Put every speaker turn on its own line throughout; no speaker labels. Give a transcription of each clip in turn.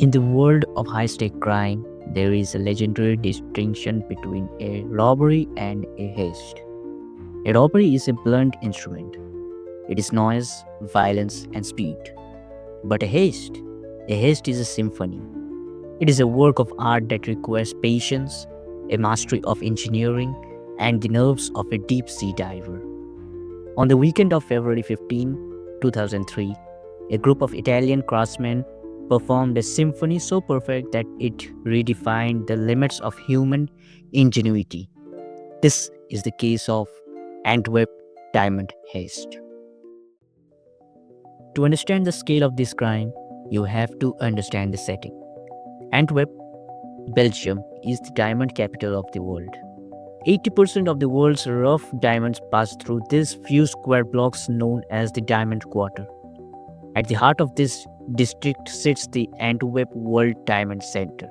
In the world of high-stake crime, there is a legendary distinction between a robbery and a heist. A robbery is a blunt instrument. It is noise, violence, and speed. But a haste is a symphony. It is a work of art that requires patience, a mastery of engineering, and the nerves of a deep-sea diver. On the weekend of February 15, 2003, a group of Italian craftsmen performed a symphony so perfect that it redefined the limits of human ingenuity. This is the case of Antwerp diamond heist. To understand the scale of this crime, you have to understand the setting. Antwerp, Belgium, is the diamond capital of the world. 80% of the world's rough diamonds pass through these few square blocks known as the Diamond Quarter. At the heart of this district sits the Antwerp World Diamond Center,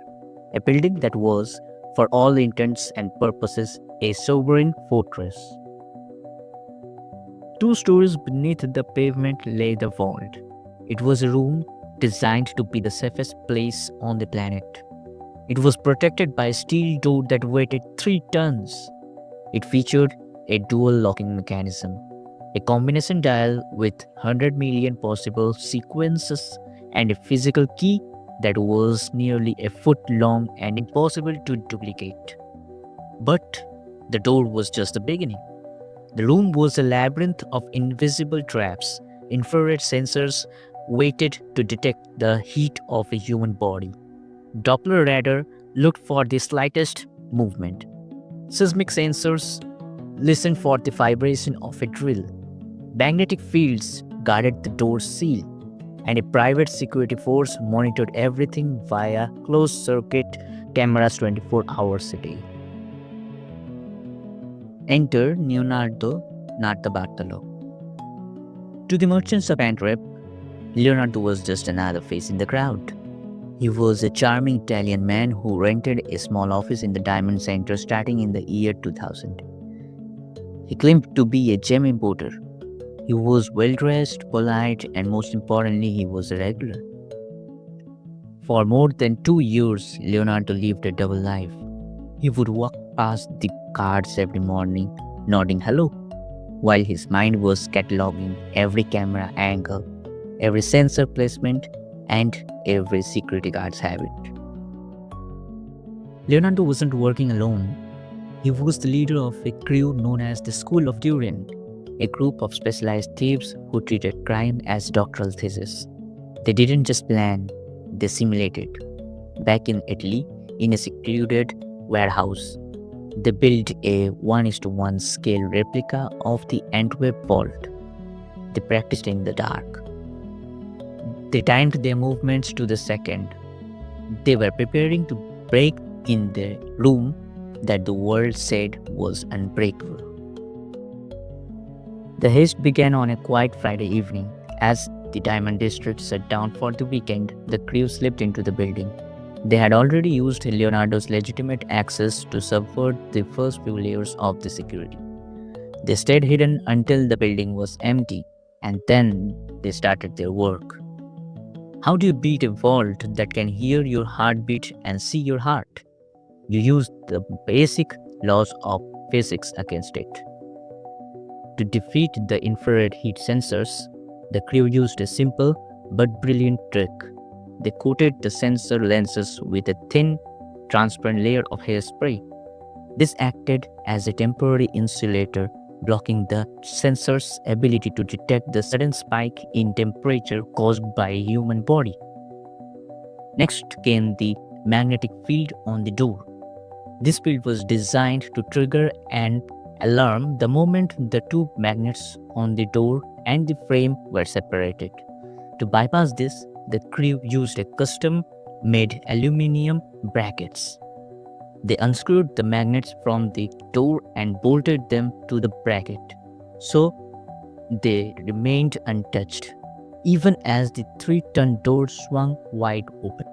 a building that was, for all intents and purposes, a sovereign fortress. 2 stories beneath the pavement lay the vault. It was a room designed to be the safest place on the planet. It was protected by a steel door that weighed 3 tons. It featured a dual locking mechanism, a combination dial with 100 million possible sequences, and a physical key that was nearly a foot long and impossible to duplicate. But the door was just the beginning. The room was a labyrinth of invisible traps, infrared sensors weighted to detect the heat of a human body. Doppler radar looked for the slightest movement. Seismic sensors listened for the vibration of a drill. Magnetic fields guarded the door's seal, and a private security force monitored everything via closed-circuit cameras 24 hours a day. Enter Leonardo Nartabartolo. To the merchants of Antwerp, Leonardo was just another face in the crowd. He was a charming Italian man who rented a small office in the Diamond Center starting in the year 2000. He claimed to be a gem importer. He was well-dressed, polite, and most importantly, he was a regular. For more than 2 years, Leonardo lived a double life. He would walk past the cards every morning, nodding hello, while his mind was cataloging every camera angle, every sensor placement, and every security guard's habit. Leonardo wasn't working alone. He was the leader of a crew known as the School of Durian, a group of specialized thieves who treated crime as doctoral thesis. They didn't just plan, they simulated. Back in Italy, in a secluded warehouse, they built a 1:1 scale replica of the Antwerp vault. They practiced in the dark. They timed their movements to the second. They were preparing to break in the room that the world said was unbreakable. The heist began on a quiet Friday evening. As the Diamond District shut down for the weekend, the crew slipped into the building. They had already used Leonardo's legitimate access to subvert the first few layers of the security. They stayed hidden until the building was empty, and then they started their work. How do you beat a vault that can hear your heartbeat and see your heart? You use the basic laws of physics against it. To defeat the infrared heat sensors, the crew used a simple but brilliant trick. They coated the sensor lenses with a thin, transparent layer of hairspray. This acted as a temporary insulator, blocking the sensor's ability to detect the sudden spike in temperature caused by a human body. Next came the magnetic field on the door. This field was designed to trigger an alarm the moment the 2 magnets on the door and the frame were separated. To bypass this, the crew used a custom-made aluminum brackets. They unscrewed the magnets from the door and bolted them to the bracket, so they remained untouched, even as the 3-ton door swung wide open.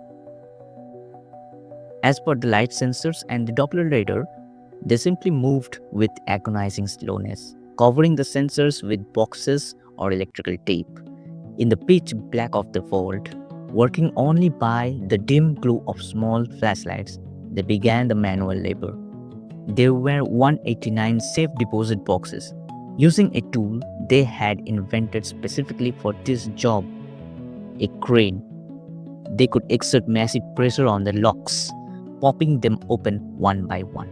As for the light sensors and the Doppler radar, they simply moved with agonizing slowness, covering the sensors with boxes or electrical tape. In the pitch black of the vault, Working only by the dim glow of small flashlights, they began the manual labor. There were 189 safe deposit boxes. Using a tool they had invented specifically for this job, a crane, they could exert massive pressure on the locks, popping them open one by one.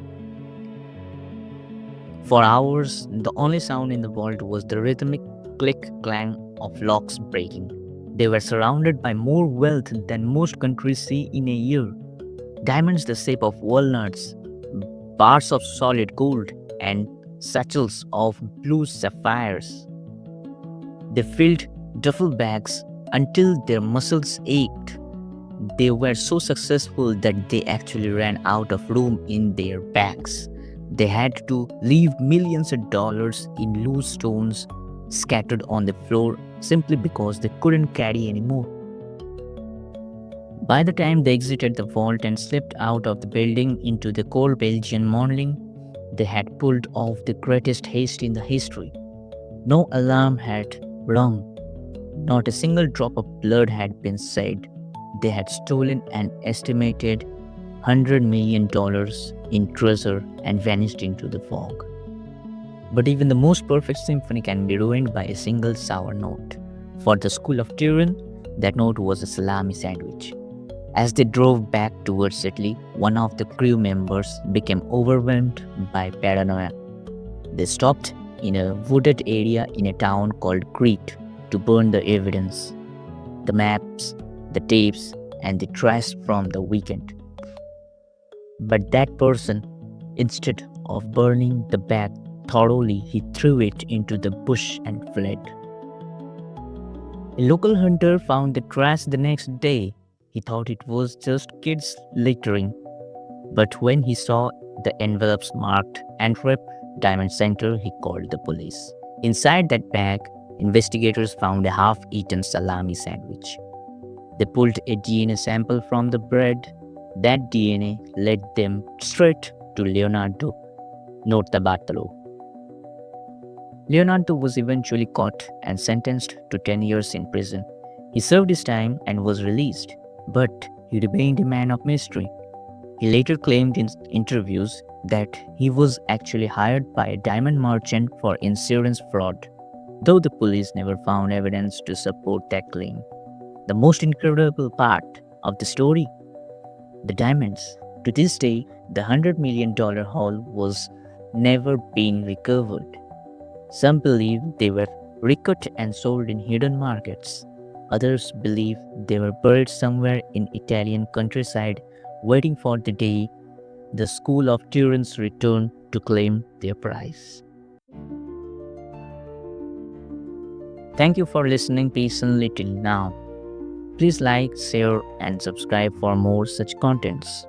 For hours, the only sound in the world was the rhythmic click clang of locks breaking. They were surrounded by more wealth than most countries see in a year. Diamonds the shape of walnuts, bars of solid gold, and satchels of blue sapphires. They filled duffel bags until their muscles ached. They were so successful that they actually ran out of room in their bags. They had to leave millions of dollars in loose stones scattered on the floor simply because they couldn't carry anymore. By the time they exited the vault and slipped out of the building into the cold Belgian morning, they had pulled off the greatest heist in the history. No alarm had rung, not a single drop of blood had been shed. They had stolen an estimated $100 million in treasure and vanished into the fog. But even the most perfect symphony can be ruined by a single sour note. For the school of Turin, that note was a salami sandwich. As they drove back towards Italy, one of the crew members became overwhelmed by paranoia. They stopped in a wooded area in a town called Crete to burn the evidence, the maps, the tapes, and the trash from the weekend. But that person, instead of burning the bag thoroughly, he threw it into the bush and fled. A local hunter found the trash the next day. He thought it was just kids littering. But when he saw the envelopes marked Antwerp Diamond Center, he called the police. Inside that bag, investigators found a half-eaten salami sandwich. They pulled a DNA sample from the bread. That DNA led them straight to Leonardo Notarbartolo. Leonardo was eventually caught and sentenced to 10 years in prison. He served his time and was released, but he remained a man of mystery. He later claimed in interviews that he was actually hired by a diamond merchant for insurance fraud, though the police never found evidence to support that claim. The most incredible part of the story? The diamonds. To this day, the $100 million haul was never been recovered. Some believe they were recut and sold in hidden markets. Others believe they were buried somewhere in Italian countryside, waiting for the day the school of Turin's return to claim their prize. Thank you for listening patiently till now. Please like, share, and subscribe for more such contents.